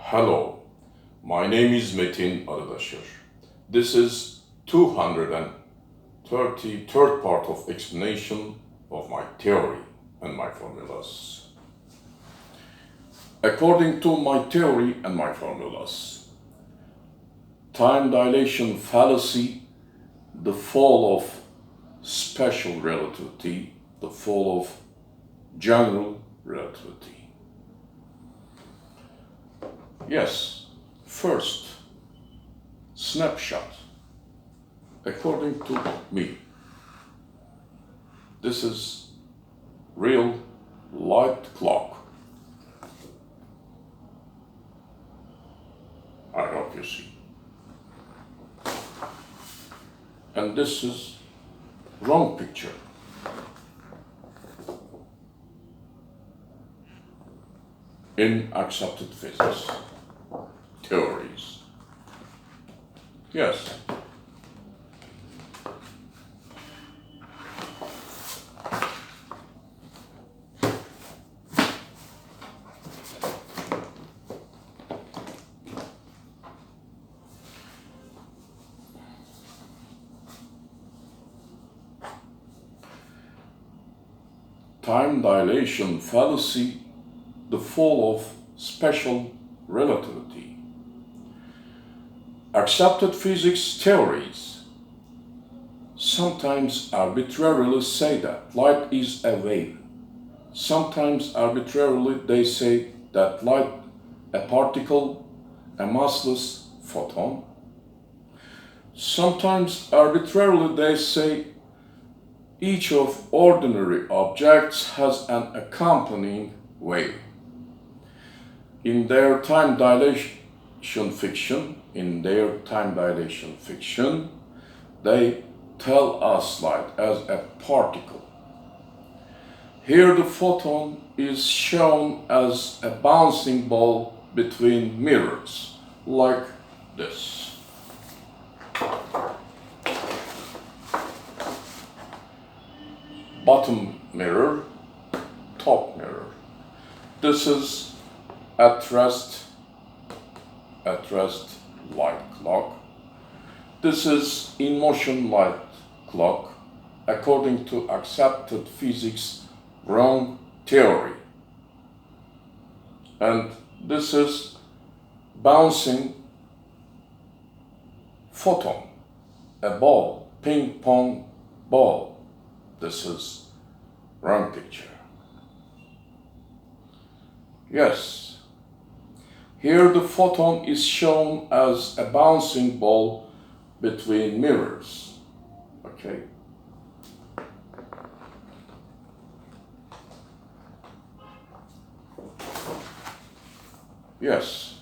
Hello, my name is METİN. This is 233rd part of explanation of my theory and my formulas. According to my theory and my formulas, time dilation fallacy, the fall of special relativity, the fall of general relativity. Yes, first, snapshot. According to me, this is real light clock. I hope you see. And this is wrong picture. In accepted physics theories. Yes. Time dilation fallacy, the fall of special relativity. Accepted physics theories sometimes arbitrarily say that light is a wave. Sometimes arbitrarily they say that light a particle, a massless photon. Sometimes arbitrarily they say each of ordinary objects has an accompanying wave. In their time dilation fiction, they tell us light as a particle. Here the photon is shown as a bouncing ball between mirrors, like this. Bottom mirror, top mirror. This is at rest light clock. This is in motion light clock according to accepted physics wrong theory. And this is bouncing photon, a ball, ping pong ball. This is wrong picture. Yes. Here the photon is shown as a bouncing ball between mirrors. Okay. Yes.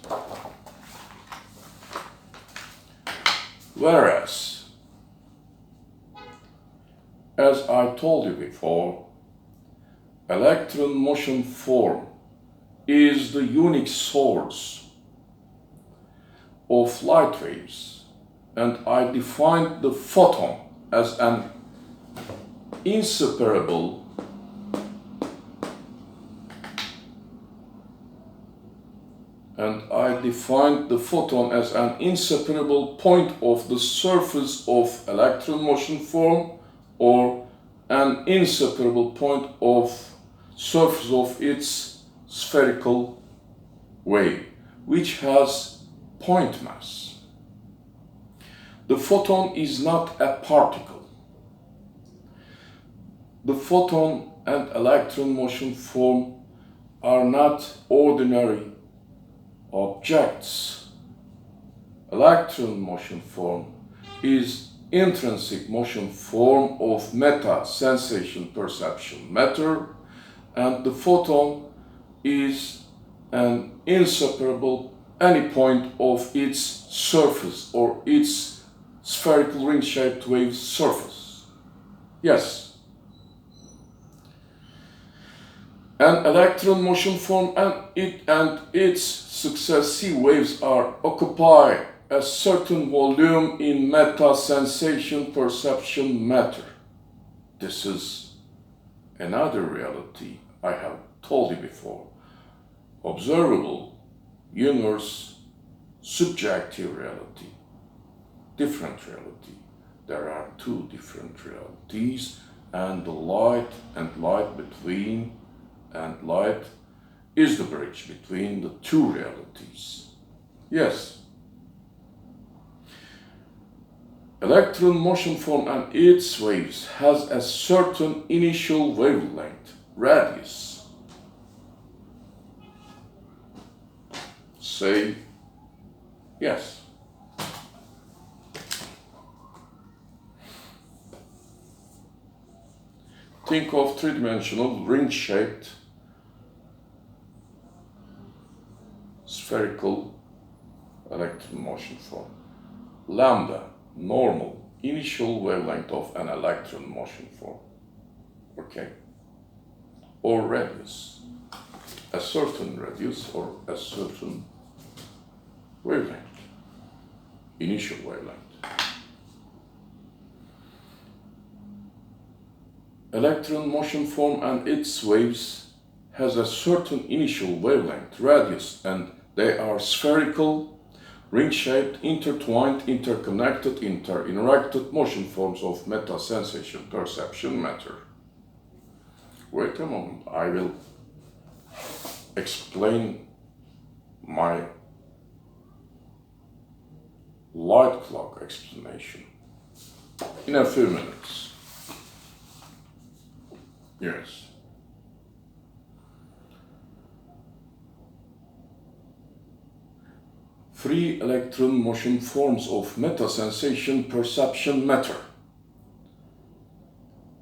Whereas, as I told you before, electron motion form is the unique source of light waves, and I defined the photon as an inseparable point of the surface of electron motion form, or an inseparable point of surface of its spherical wave, which has point mass. The photon is not a particle. The photon and electron motion form are not ordinary objects. Electron motion form is intrinsic motion form of meta sensation perception matter, and the photon is an inseparable any point of its surface or its spherical ring-shaped wave surface. Yes. An electron motion form and its successive waves occupy a certain volume in meta sensation perception matter. This is another reality I have told you before. Observable universe, subjective reality, different reality. There are two different realities, and the light and light between and light is the bridge between the two realities. Yes. Electron motion form and its waves has a certain initial wavelength, radius. Say yes. Think of three-dimensional ring-shaped spherical electron motion form. Lambda, normal, initial wavelength of an electron motion form. Okay? Or radius. A certain radius or a certain wavelength. Initial wavelength. Electron motion form and its waves has a certain initial wavelength, radius, and they are spherical, ring-shaped, intertwined, interconnected, interinteracted motion forms of meta-sensation perception matter. Wait a moment, I will explain my light clock explanation in a few minutes. Yes. Free electron motion forms of meta-sensation perception matter,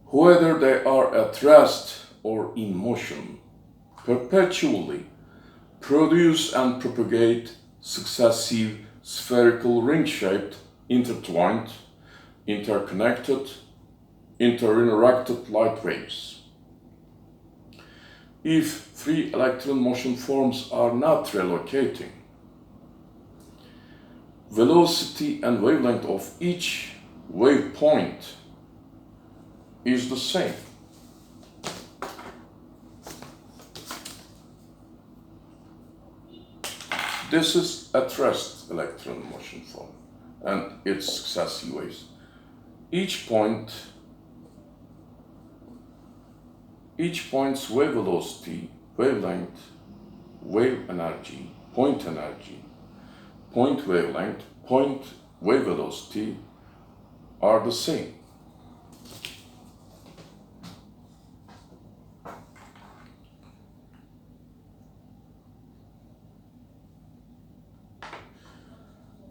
whether they are at rest or in motion, perpetually produce and propagate successive spherical ring-shaped, intertwined, interconnected, interinteracted light waves. If free electron motion forms are not relocating, velocity and wavelength of each wave point is the same. This is at rest electron motion form and its successive waves. Each point's wave velocity, wavelength, wave energy, point wavelength, point wave velocity are the same.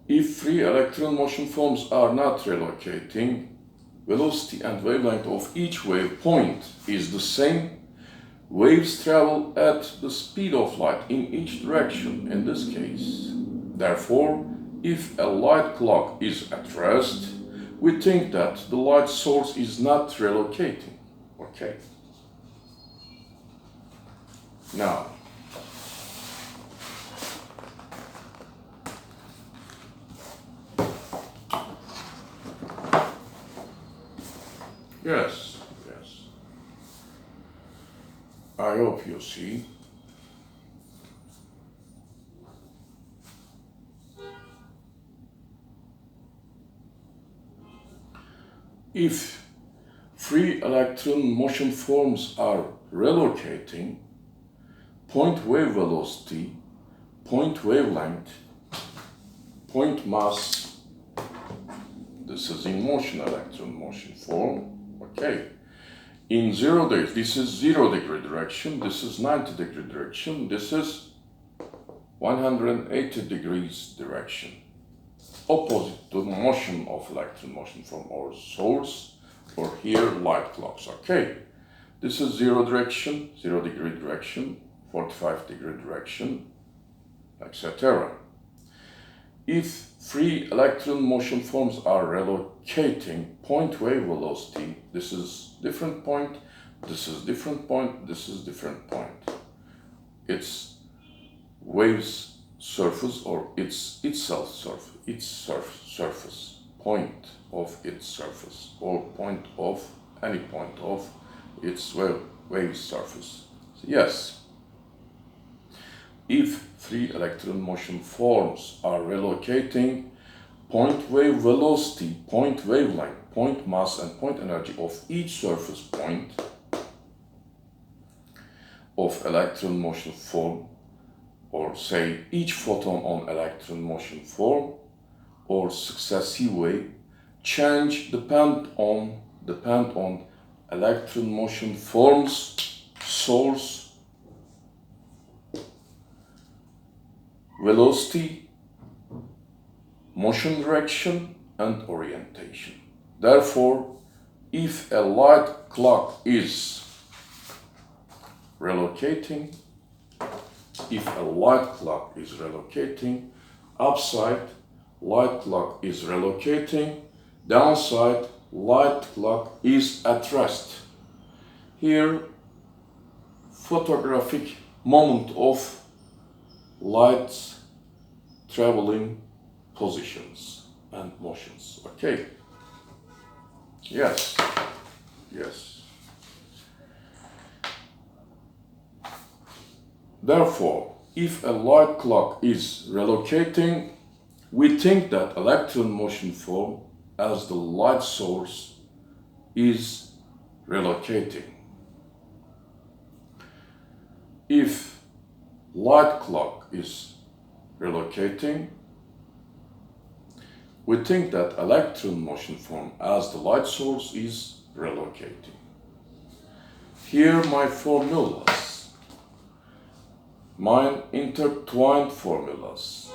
If free electron motion forms are not relocating, velocity and wavelength of each wave point is the same. Waves travel at the speed of light in each direction in this case. Therefore, if a light clock is at rest, we think that the light source is not relocating. Okay? Now, yes. I hope you see. If free electron motion forms are relocating, point wave velocity, point wavelength, point mass, this is in motion electron motion form, okay. In 0 degrees, this is 0 degree direction, this is 90 degree direction, this is 180 degrees direction. Opposite to motion of electron motion form or source, or here light clocks, okay. This is 0 direction, 0 degree direction, 45 degree direction, etc. If free electron motion forms are relocating, point wave velocity, this is different point, this is different point, this is different point. Its waves surface or its surface, point of its surface, or point of any point of its wave surface. Yes. if three electron motion forms are relocating point wave velocity, point wavelength, point mass, and point energy of each surface point of electron motion form, or say each photon on electron motion form, or successive wave, change depend on electron motion form's source, velocity, motion direction, and orientation. Therefore, if a light clock is relocating, upside, light clock is relocating, downside, light clock is at rest. Here, photographic moment of light traveling positions and motions. Okay? Yes. Therefore, if a light clock is relocating, we think that electron motion form as the light source is relocating. If light clock is relocating, we think that electron motion form as the light source is relocating. Here my formulas, my intertwined formulas.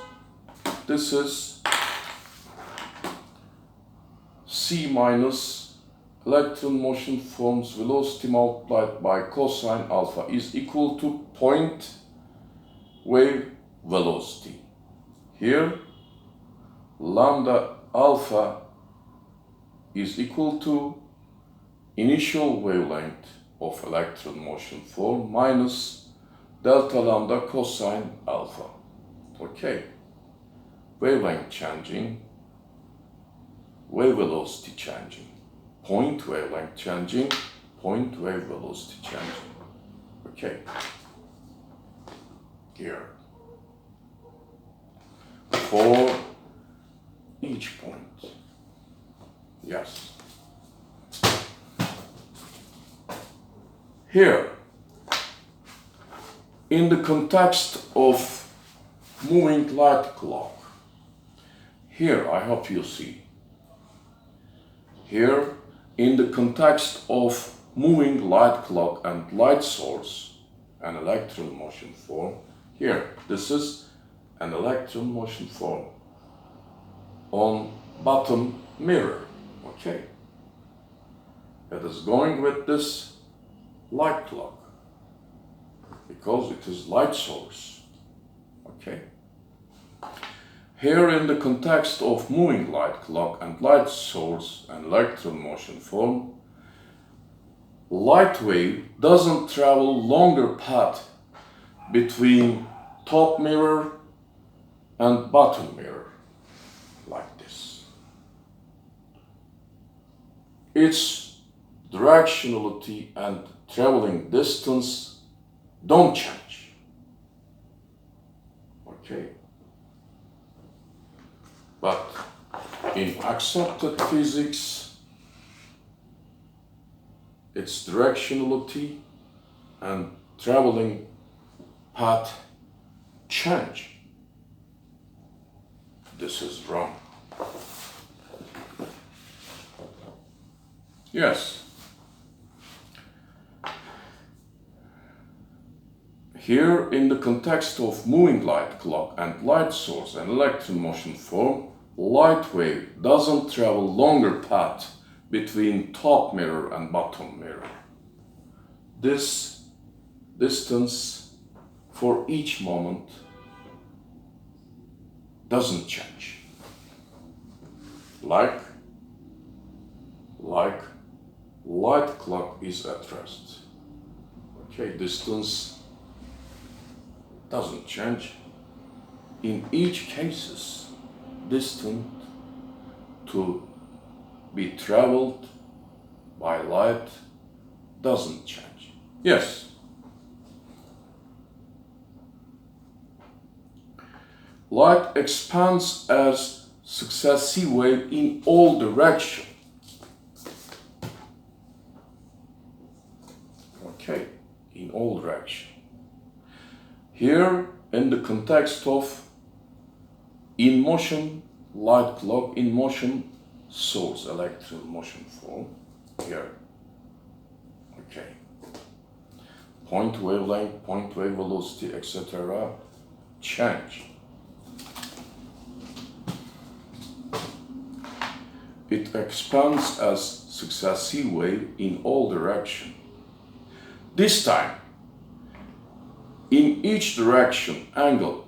This is C minus electron motion form's velocity multiplied by cosine alpha is equal to point wave velocity. Here, lambda alpha is equal to initial wavelength of electron motion form minus delta lambda cosine alpha. Okay. Wavelength changing, wave velocity changing, point wavelength changing, point wave velocity changing. Okay. Here. For each point. Yes. Here, in the context of moving light clock, here I hope you see. Here, in the context of moving light clock and light source, an electron motion form, here, this is an electron motion form on bottom mirror, okay? It is going with this light clock because it is light source, okay? Here in the context of moving light clock and light source and electron motion form, light wave doesn't travel longer path between top mirror and bottom mirror, like this. Its directionality and traveling distance don't change. Okay? But in accepted physics, its directionality and traveling path change. This is wrong. Yes. Here, in the context of moving light clock and light source and electron motion form, light wave doesn't travel longer path between top mirror and bottom mirror. This distance for each moment doesn't change. Like light clock is at rest. Okay, distance doesn't change. In each cases, distance to be traveled by light doesn't change. Yes. light expands as successive wave in all directions. Okay, in all directions. Here, in the context of in motion light clock, in motion source, electron motion form, here. Okay. Point wavelength, point wave velocity, etc. change. It expands as successive wave in all directions. This time, in each direction, angle,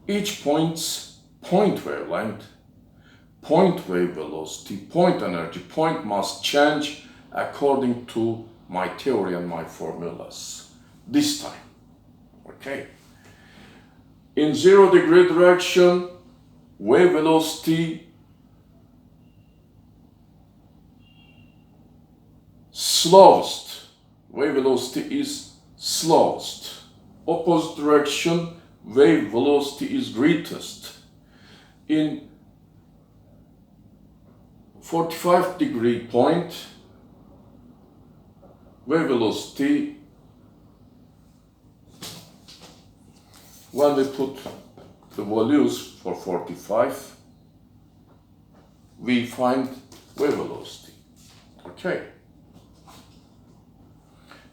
each point's point wavelength, point wave velocity, point energy, point mass change according to my theory and my formulas. This time, okay? In 0 degree direction, wave velocity slowest. Wave velocity is slowest. Opposite direction, wave velocity is greatest. In 45 degree point, wave velocity, when we put the values for 45, we find wave velocity. Okay.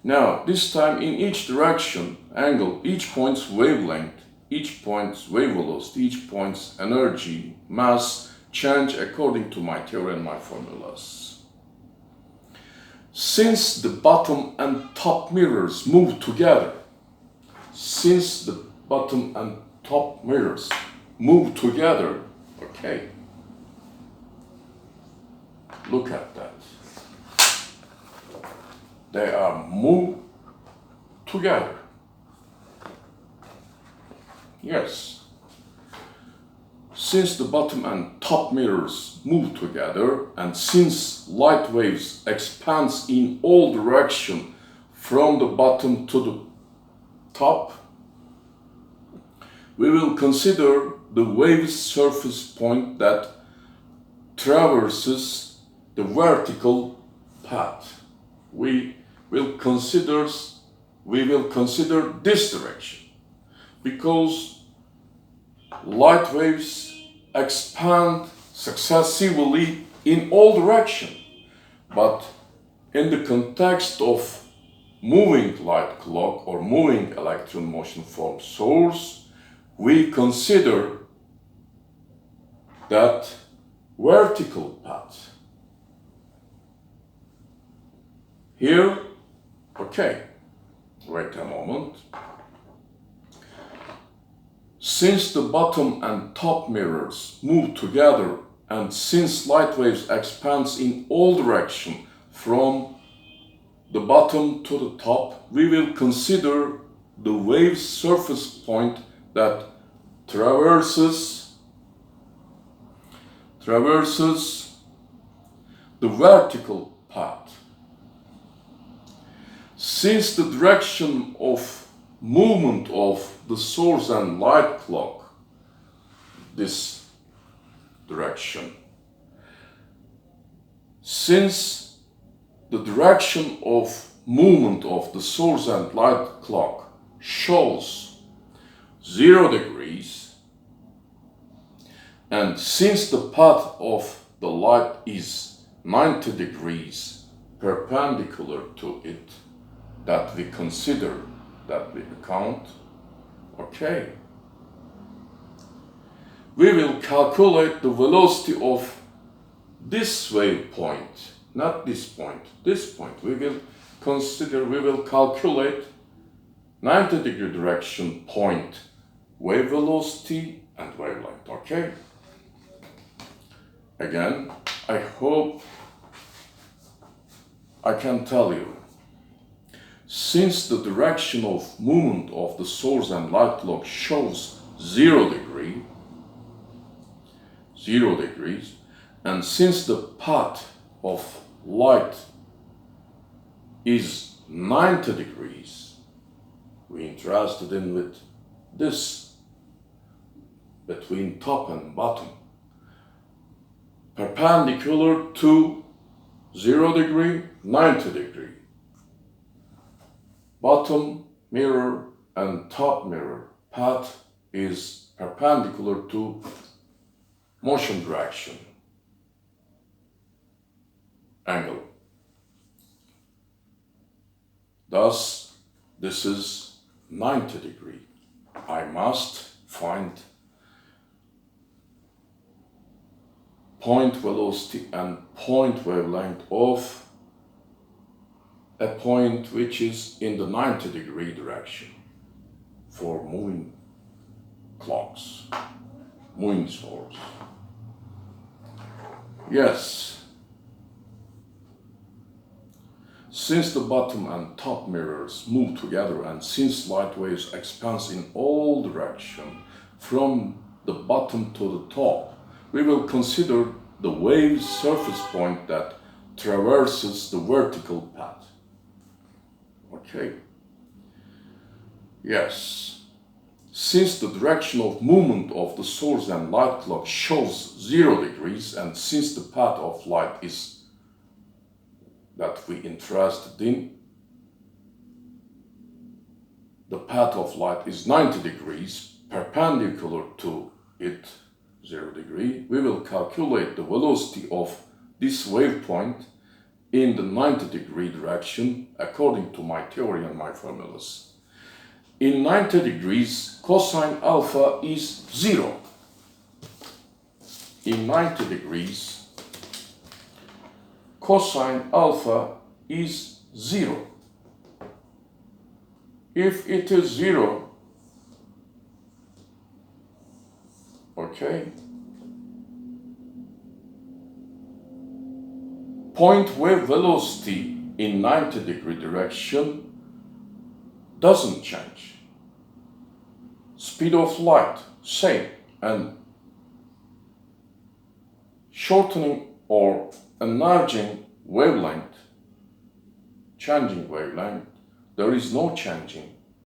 Now, this time in each direction, angle, each point's wavelength, each point's wave velocity, each point's energy, mass, change according to my theory and my formulas. Since the bottom and top mirrors move together, okay, look at that. They are moved together. Yes. Since the bottom and top mirrors move together, and since light waves expands in all directions from the bottom to the top, we will consider the wave's surface point that traverses the vertical path. We will consider this direction, because light waves expand successively in all directions, but in the context of moving light clock or moving electron motion form source, we consider that vertical path. Here, okay, wait a moment. Since the bottom and top mirrors move together, and since light waves expands in all directions from the bottom to the top, we will consider the wave's surface point that traverses the vertical path. Since the direction of movement of the source and light clock, this direction, since the direction of movement of the source and light clock shows 0 degrees, and since the path of the light is 90 degrees perpendicular to it, that we consider, that we account, okay, we will calculate the velocity of this wave point, not this point, this point. We will calculate 90 degree direction point wave velocity and wavelength, okay? Again, I hope I can tell you, since the direction of movement of the source and light clock shows 0 degrees, and since the path of light is 90 degrees, we're interested in with this between top and bottom, perpendicular to 0 degree, 90 degree. Bottom mirror and top mirror path is perpendicular to motion direction angle. Thus, this is 90 degree. I must find point velocity and point wavelength of a point which is in the 90 degree direction for moving clocks, moving source. Yes. Since the bottom and top mirrors move together and since light waves expands in all directions from the bottom to the top, we will consider the wave's surface point that traverses the vertical path. Okay. Yes. Since the direction of movement of the source and light clock shows 0 degrees, and since the path of light is that we interested in, the path of light is 90 degrees, perpendicular to it 0 degree, we will calculate the velocity of this wave point in the 90 degree direction according to my theory and my formulas. In 90 degrees, cosine alpha is 0. In 90 degrees, cosine alpha is 0. If it is 0, okay, point wave velocity in 90 degree direction doesn't change. Speed of light, same, and shortening or enlarging wavelength, changing wavelength, there is no changing